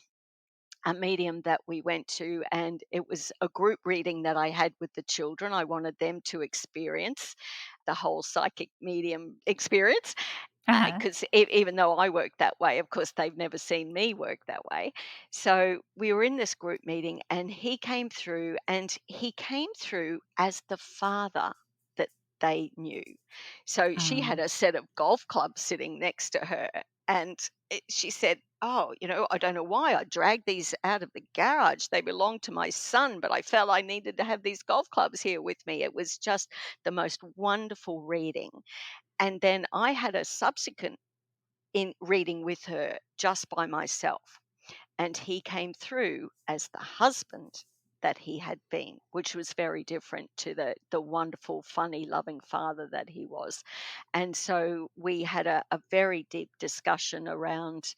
Speaker 2: a medium that we went to, and it was a group reading that I had with the children. I wanted them to experience the whole psychic medium experience
Speaker 1: Uh-huh.
Speaker 2: because even though I work that way, of course, they've never seen me work that way. So we were in this group meeting, and he came through as the father that they knew. So she had
Speaker 1: Oh,
Speaker 2: a set of golf clubs sitting next to her, and she said, "Oh, I don't know why I dragged these out of the garage. They belonged to my son, but I felt I needed to have these golf clubs here with me." It was just the most wonderful reading. And then I had a subsequent in reading with her just by myself, and he came through as the husband that he had been, which was very different to the wonderful, funny, loving father that he was. And so we had a very deep discussion around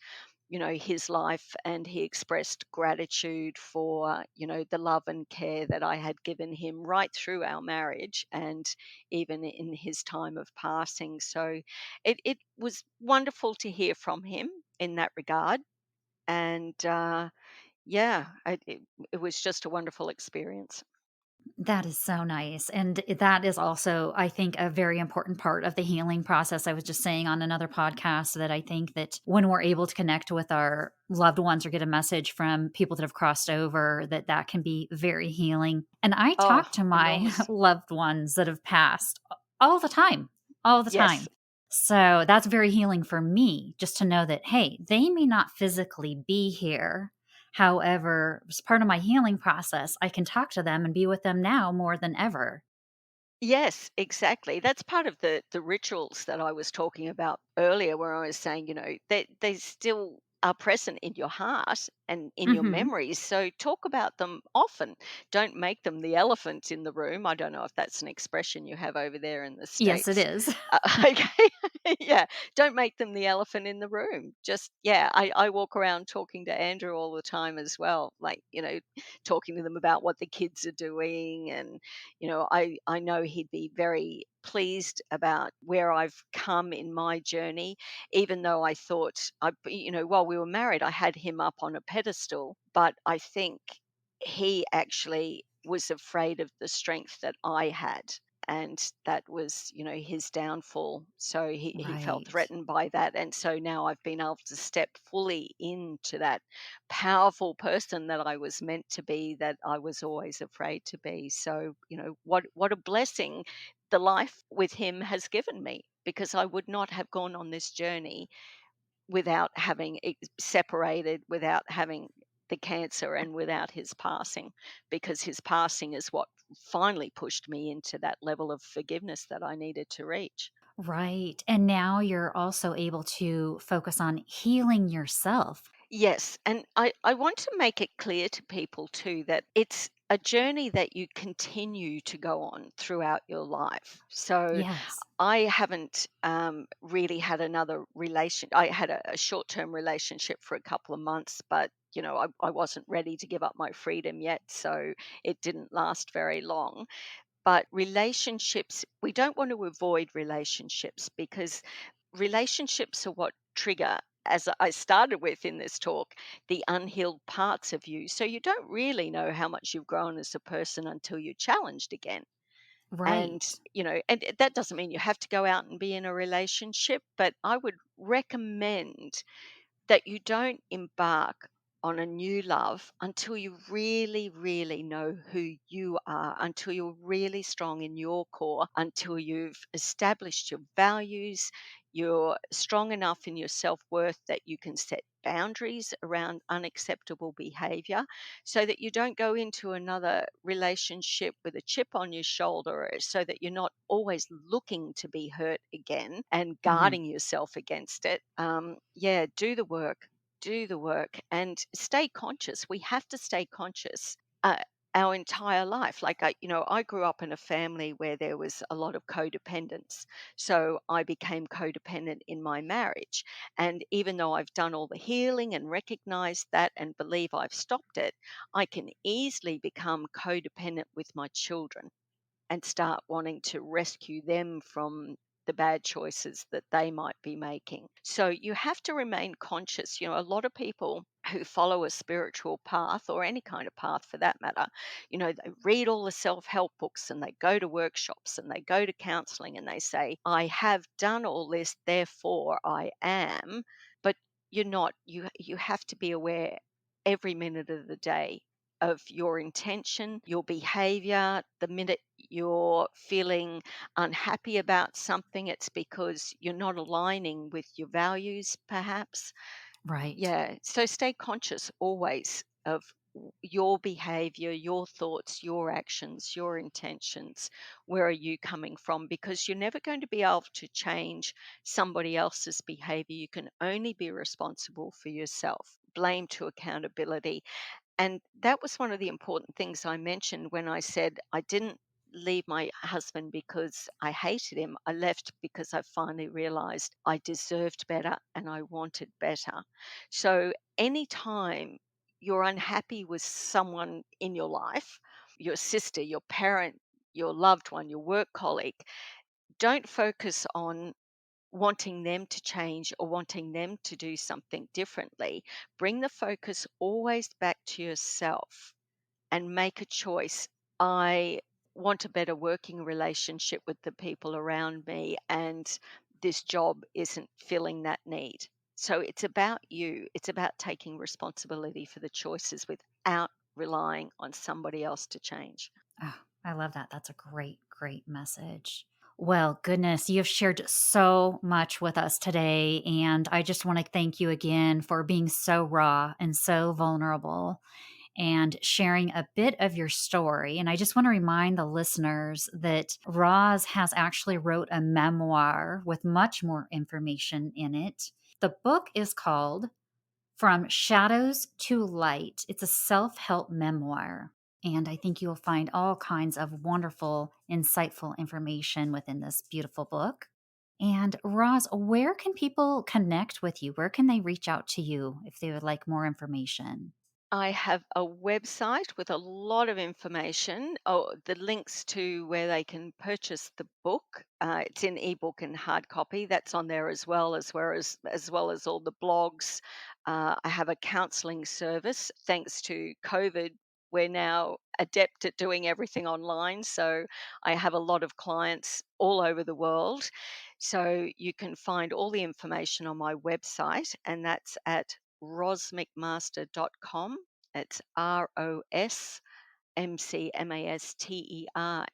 Speaker 2: his life, and he expressed gratitude for the love and care that I had given him right through our marriage and even in his time of passing. So it was wonderful to hear from him in that regard. And yeah, it was just a wonderful experience.
Speaker 1: that is so nice. And that is also, I think, a very important part of the healing process. I was just saying on another podcast that I think that when we're able to connect with our loved ones or get a message from people that have crossed over, that can be very healing. And I
Speaker 2: Oh,
Speaker 1: talk to my
Speaker 2: enormous.
Speaker 1: loved ones that have passed all the time, all the
Speaker 2: Yes.
Speaker 1: time. So that's very healing for me just to know that, hey, they may not physically be here. However, as part of my healing process, I can talk to them and be with them now more than ever.
Speaker 2: Yes, exactly. That's part of the rituals that I was talking about earlier, where I was saying, they still are present in your heart and in your
Speaker 1: Mhm.
Speaker 2: memories. So talk about them often. Don't make them the elephant in the room. I don't know if that's an expression you have over there in the
Speaker 1: Yes, it
Speaker 2: States.
Speaker 1: is.
Speaker 2: Okay. Yeah. Don't make them the elephant in the room. Just, yeah, I walk around talking to Andrew all the time as well, like, talking to them about what the kids are doing. And I know he'd be very pleased about where I've come in my journey, even though I thought while we were married, I had him up on a pedestal, but I think he actually was afraid of the strength that I had. And that was, his downfall. So he felt
Speaker 1: Right.
Speaker 2: threatened by that. And so now I've been able to step fully into that powerful person that I was meant to be, that I was always afraid to be. So, what a blessing the life with him has given me, because I would not have gone on this journey without having separated, without having the cancer, and without his passing, because his passing is what finally pushed me into that level of forgiveness that I needed to reach.
Speaker 1: Right. And now you're also able to focus on healing yourself.
Speaker 2: Yes, and I want to make it clear to people too that it's a journey that you continue to go on throughout your life. So
Speaker 1: Yes.
Speaker 2: I haven't really had another relation. I had a short-term relationship for a couple of months, but I wasn't ready to give up my freedom yet, so it didn't last very long. But relationships, we don't want to avoid relationships, because relationships are what trigger, as I started with in this talk, the unhealed parts of you. So you don't really know how much you've grown as a person until you're challenged again. And,
Speaker 1: Right.
Speaker 2: that doesn't mean you have to go out and be in a relationship, but I would recommend that you don't embark on a new love until you really, really know who you are, until you're really strong in your core, until you've established your values, you're strong enough in your self worth that you can set boundaries around unacceptable behavior, so that you don't go into another relationship with a chip on your shoulder, so that you're not always looking to be hurt again and
Speaker 1: Mhm.
Speaker 2: guarding yourself against it. Yeah, do the work and stay conscious. We have to stay conscious our entire life. Like I grew up in a family where there was a lot of codependence. So I became codependent in my marriage. And even though I've done all the healing and recognized that and believe I've stopped it, I can easily become codependent with my children and start wanting to rescue them from the bad choices that they might be making. So you have to remain conscious. A lot of people who follow a spiritual path, or any kind of path for that matter, they read all the self-help books and they go to workshops and they go to counseling and they say, I have done all this, therefore I am. But you're not. You have to be aware every minute of the day of your intention, your behavior. The minute you're feeling unhappy about something, it's because you're not aligning with your values, perhaps.
Speaker 1: Right.
Speaker 2: Yeah. So stay conscious always of your behavior, your thoughts, your actions, your intentions. Where are you coming from? Because you're never going to be able to change somebody else's behavior. You can only be responsible for yourself. Blame to accountability. And that was one of the important things I mentioned when I said I didn't leave my husband because I hated him. I left because I finally realized I deserved better and I wanted better. So anytime you're unhappy with someone in your life, your sister, your parent, your loved one, your work colleague, don't focus on wanting them to change or wanting them to do something differently. Bring the focus always back to yourself and make a choice. I want a better working relationship with the people around me, and this job isn't filling that need. So it's about you. It's about taking responsibility for the choices without relying on somebody else to change.
Speaker 1: Oh, I love that. That's a great, great message. Well, goodness, you have shared so much with us today. And I just want to thank you again for being so raw and so vulnerable and sharing a bit of your story. And I just want to remind the listeners that Roz has actually wrote a memoir with much more information in it. The book is called From Shadows to Light. It's a self-help memoir. And I think you'll find all kinds of wonderful, insightful information within this beautiful book. And Roz, where can people connect with you? Where can they reach out to you if they would like more information?
Speaker 2: I have a website with a lot of information. Oh, the links to where they can purchase the book. It's in ebook and hard copy. That's on there as well as all the blogs. I have a counselling service. Thanks to COVID, we're now adept at doing everything online. So I have a lot of clients all over the world. So you can find all the information on my website, and that's at rosmcmaster.com. It's ROSMCMASTER.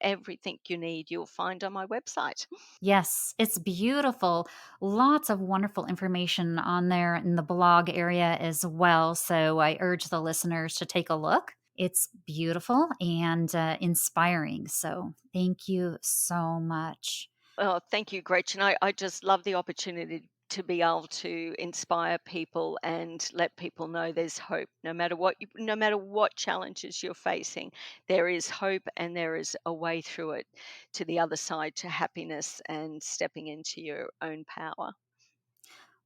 Speaker 2: Everything you need, you'll find on my website.
Speaker 1: Yes, it's beautiful. Lots of wonderful information on there in the blog area as well. So I urge the listeners to take a look. It's beautiful and inspiring. So thank you so much.
Speaker 2: Oh, thank you, Gretchen. I just love the opportunity to be able to inspire people and let people know there's hope. No matter what challenges you're facing, there is hope and there is a way through it to the other side, to happiness and stepping into your own power.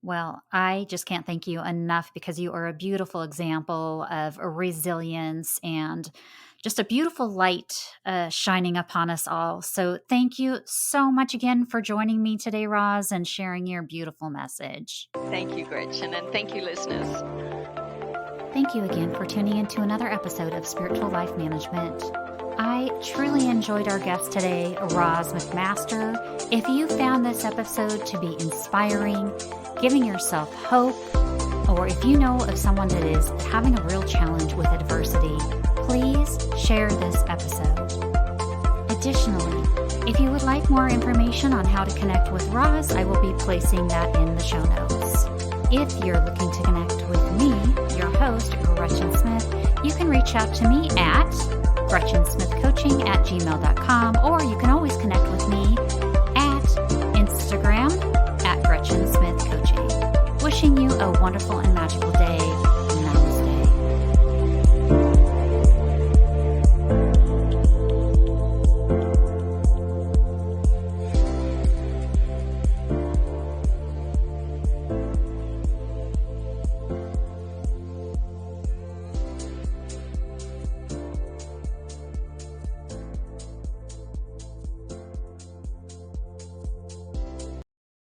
Speaker 1: Well, I just can't thank you enough because you are a beautiful example of resilience and just a beautiful light shining upon us all. So, thank you so much again for joining me today, Roz, and sharing your beautiful message.
Speaker 2: Thank you, Gretchen, and thank you, listeners.
Speaker 1: Thank you again for tuning into another episode of Spiritual Life Management. I truly enjoyed our guest today, Ros McMaster. If you found this episode to be inspiring, giving yourself hope, or if you know of someone that is having a real challenge with adversity, please share this episode. Additionally, if you would like more information on how to connect with Ros, I will be placing that in the show notes. If you're looking to connect with me, your host, Gretchen Smith, you can reach out to me at GretchenSmithCoaching@gmail.com, or you can always connect with me at Instagram at Gretchen Smith Coaching. Wishing you a wonderful and magical day.